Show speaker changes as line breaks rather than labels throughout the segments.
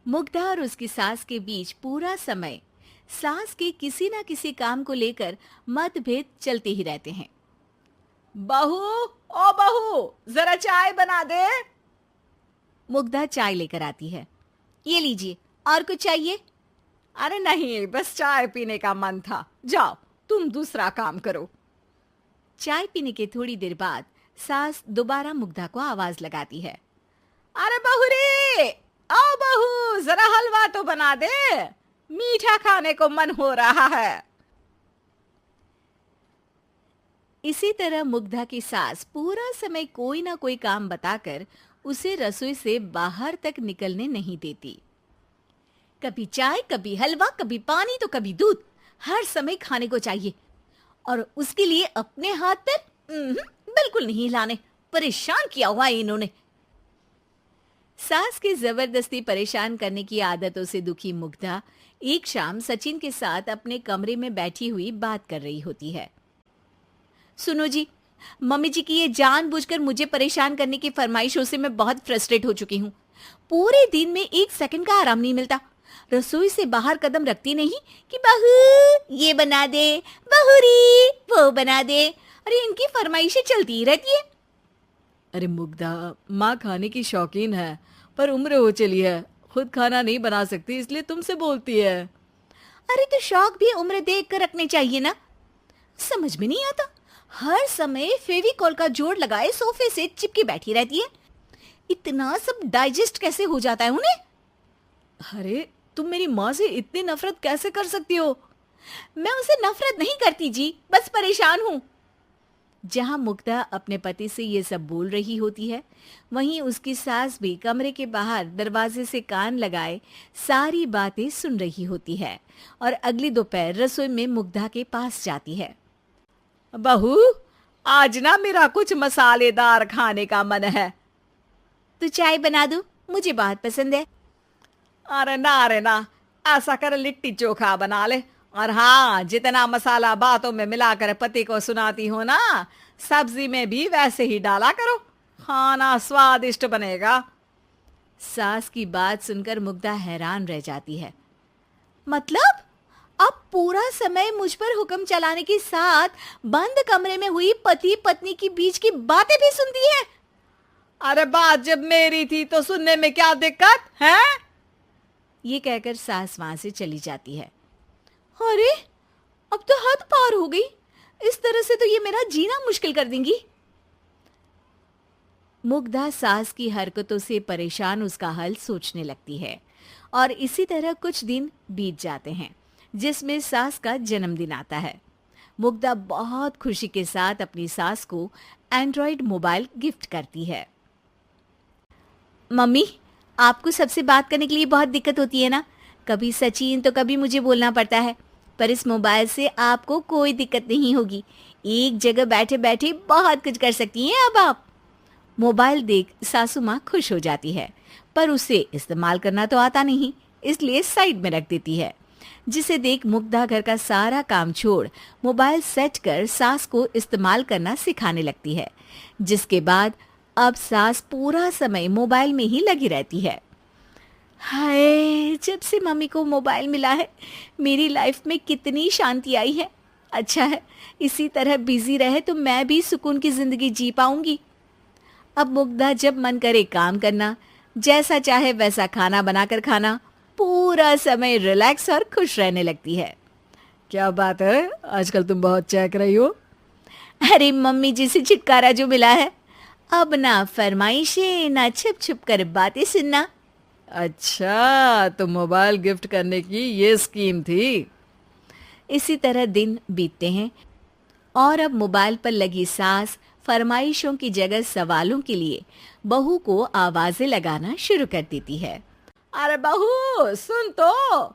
मुग्धा और उसकी सास के बीच पूरा समय सास के किसी ना किसी काम को लेकर मतभेद चलते ही रहते हैं।
बहू, ओ बहू, जरा चाय बना दे।
मुग्धा चाय लेकर आती है। ये लीजिए, और कुछ चाहिए?
अरे नहीं, बस चाय पीने का मन था। जाओ, तुम दूसरा काम करो।
चाय पीने के थोड़ी देर बाद सास दोबारा मुग्धा को आवाज लगाती है।
अरे बहू रे, आओ बहू, जरा हलवा तो बना दे, मीठा खाने को मन हो रहा है।
इसी तरह मुग्धा की सास पूरा समय कोई ना कोई काम बताकर उसे रसोई से बाहर तक निकलने नहीं देती। कभी चाय, कभी हलवा, कभी पानी तो कभी दूध, हर समय खाने को चाहिए और उसके लिए अपने हाथ पर बिल्कुल नहीं हिलाने। परेशान किया हुआ है इन्होंने। सास की जबरदस्ती परेशान करने की आदतों से दुखी मुग्धा एक शाम सचिन के साथ अपने कमरे में बैठी हुई बात कर रही होती है। सुनो जी, मम्मी जी की ये जानबूझकर मुझे परेशान करने की फरमाइशों से मैं बहुत फ्रस्ट्रेट हो चुकी हूँ। पूरे दिन में एक सेकंड का आराम नहीं मिलता। रसोई से बाहर कदम रखती नहीं कि बहू ये बना दे, बहू री वो बना दे। अरे इनकी फरमाइशें चलती ही रहती है।
अरे मुग्धा, माँ खाने की शौकीन है, पर उम्र हो चली है, खुद खाना नहीं बना सकती, इसलिए तुमसे बोलती है।
अरे तो शौक भी उम्र देख कर रखने चाहिए ना। समझ में नहीं आता, हर समय फेविकॉल का जोड़ लगाए सोफे से चिपकी बैठी रहती है। इतना सब डाइजेस्ट कैसे हो जाता है उन्हें?
अरे तुम मेरी माँ से इतनी नफरत कैसे कर सकती हो?
मैं उसे नफरत नहीं करती जी, बस परेशान हूँ। जहां मुग्धा अपने पति से ये सब बोल रही होती है, वहीं उसकी सास भी कमरे के बाहर दरवाजे से कान लगाए सारी बातें सुन रही होती है और अगली दोपहर रसोई में मुग्धा के पास जाती है।
बहू, आज ना मेरा कुछ मसालेदार खाने का मन है।
तो चाय बना दूं? मुझे बहुत पसंद है।
अरे ना, ऐसा कर लिट्टी चोखा बना ले। और हाँ, जितना मसाला बातों में मिलाकर पति को सुनाती हो ना, सब्जी में भी वैसे ही डाला करो, खाना स्वादिष्ट बनेगा।
सास की बात सुनकर मुग्धा हैरान रह जाती है। मतलब अब पूरा समय मुझ पर हुक्म चलाने के साथ बंद कमरे में हुई पति पत्नी की बीच की बातें भी सुनती है?
अरे बात जब मेरी थी तो सुनने में क्या दिक्कत है?
ये कहकर सास वहां से चली जाती है। अरे अब तो हद पार हो गई। इस तरह से तो ये मेरा जीना मुश्किल कर देंगी। मुग्धा सास की हरकतों से परेशान उसका हल सोचने लगती है और इसी तरह कुछ दिन बीत जाते हैं, जिसमें सास का जन्मदिन आता है। मुग्धा बहुत खुशी के साथ अपनी सास को एंड्रॉइड मोबाइल गिफ्ट करती है। मम्मी, आपको सबसे बात करने के लिए बहुत दिक्कत होती है ना? कभी सचिन तो कभी मुझे बोलना पड़ता है, पर इस मोबाइल से आपको कोई दिक्कत नहीं होगी। एक जगह बैठे बैठे बहुत कुछ कर सकती हैं अब आप। मोबाइल देख सासू माँ खुश हो जाती है, पर उसे इस्तेमाल करना तो आता नहीं, इसलिए साइड में रख देती है। जिसे देख मुग्धा घर का सारा काम छोड़ मोबाइल सेट कर सास को इस्तेमाल करना सिखाने लगती है, जिसके बाद अब सास पूरा समय मोबाइल में ही लगी रहती है। हाय, जब से मम्मी को मोबाइल मिला है मेरी लाइफ में कितनी शांति आई है। अच्छा है, इसी तरह बिजी रहे तो मैं भी सुकून की जिंदगी जी पाऊंगी। अब मुग्धा जब मन करे काम करना, जैसा चाहे वैसा खाना बनाकर खाना, पूरा समय रिलैक्स और खुश रहने लगती है।
क्या बात है, आजकल तुम बहुत चहक रही हो।
अरे मम्मी जी से छुटकारा जो मिला है, अब ना फरमाइशें ना छुप छुप कर बातें सुनना।
अच्छा, तो मोबाइल गिफ्ट करने की ये स्कीम थी।
इसी तरह दिन बीतते हैं और अब मोबाइल पर लगी सास फरमाइशों की जगह सवालों के लिए बहू को आवाजें लगाना शुरू कर देती है।
अरे बहू सुन तो,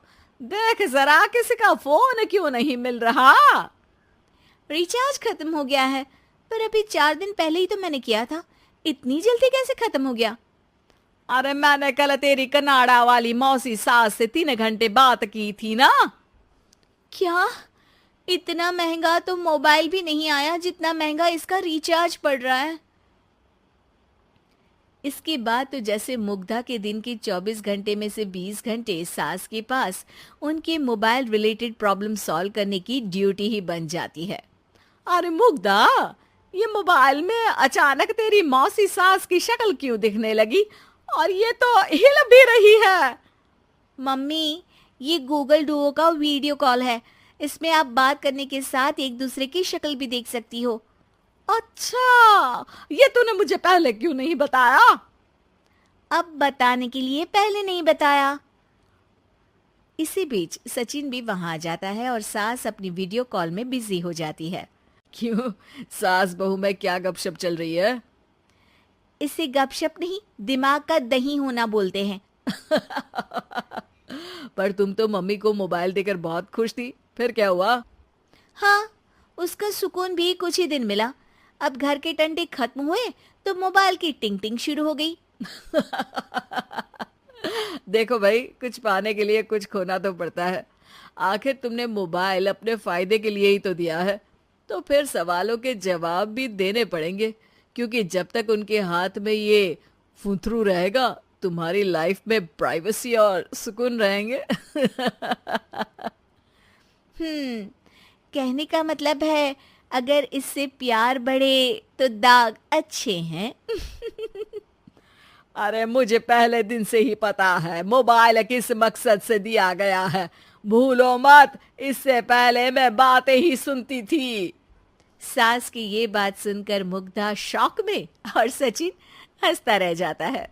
देख जरा किसी का फोन क्यों नहीं मिल रहा?
रिचार्ज खत्म हो गया है, पर अभी 4 दिन पहले ही तो मैंने किया था। इतनी जल्दी कैसे खत्म हो गया?
अरे मैंने कल तेरी कनाडा वाली मौसी सास से 3 घंटे बात की थी ना।
क्या? इतना महंगा तो मोबाइल भी नहीं आया जितना महंगा इसका रिचार्ज पड़ रहा है। इसके बाद तो जैसे मुग्धा के दिन के 24 घंटे में से 20 घंटे सास के पास उनके मोबाइल रिलेटेड प्रॉब्लम सॉल्व करने की ड्यूटी ही बन जाती है।
अरे मुग्धा, ये मोबाइल में अचानक तेरी मौसी सास की शक्ल क्यों दिखने लगी? और ये तो हिल भी रही है।
मम्मी, ये गूगल डुओ का वीडियो कॉल है। इसमें आप बात करने के साथ एक दूसरे की शक्ल भी देख सकती हो।
अच्छा, ये तूने मुझे पहले क्यों नहीं बताया?
अब बताने के लिए पहले नहीं बताया। इसी बीच सचिन भी वहां आ जाता है और सास अपनी वीडियो कॉल में बिजी हो जाती है।
क्यों, सास बहू में क्या गपशप चल रही है?
इसे गपशप नहीं, दिमाग का दही होना बोलते हैं।
पर तुम तो मम्मी को मोबाइल देकर बहुत खुश थी, फिर क्या हुआ?
हाँ, उसका सुकून भी कुछ ही दिन मिला। अब घर के टंटे खत्म हुए तो मोबाइल की टिंग टिंग शुरू हो गई।
देखो भाई, कुछ पाने के लिए कुछ खोना तो पड़ता है। आखिर तुमने मोबाइल अपने फायदे के लिए ही तो दिया है, तो फिर सवालों के जवाब भी देने पड़ेंगे, क्योंकि जब तक उनके हाथ में ये फुंथरू रहेगा, तुम्हारी लाइफ में प्राइवेसी और सुकून रहेंगे।
कहने का मतलब है अगर इससे प्यार बढ़े तो दाग अच्छे हैं।
अरे मुझे पहले दिन से ही पता है मोबाइल किस मकसद से दिया गया है। भूलो मत, इससे पहले मैं बातें ही सुनती थी।
सास की ये बात सुनकर मुग्धा शॉक में और सचिन हंसता रह जाता है।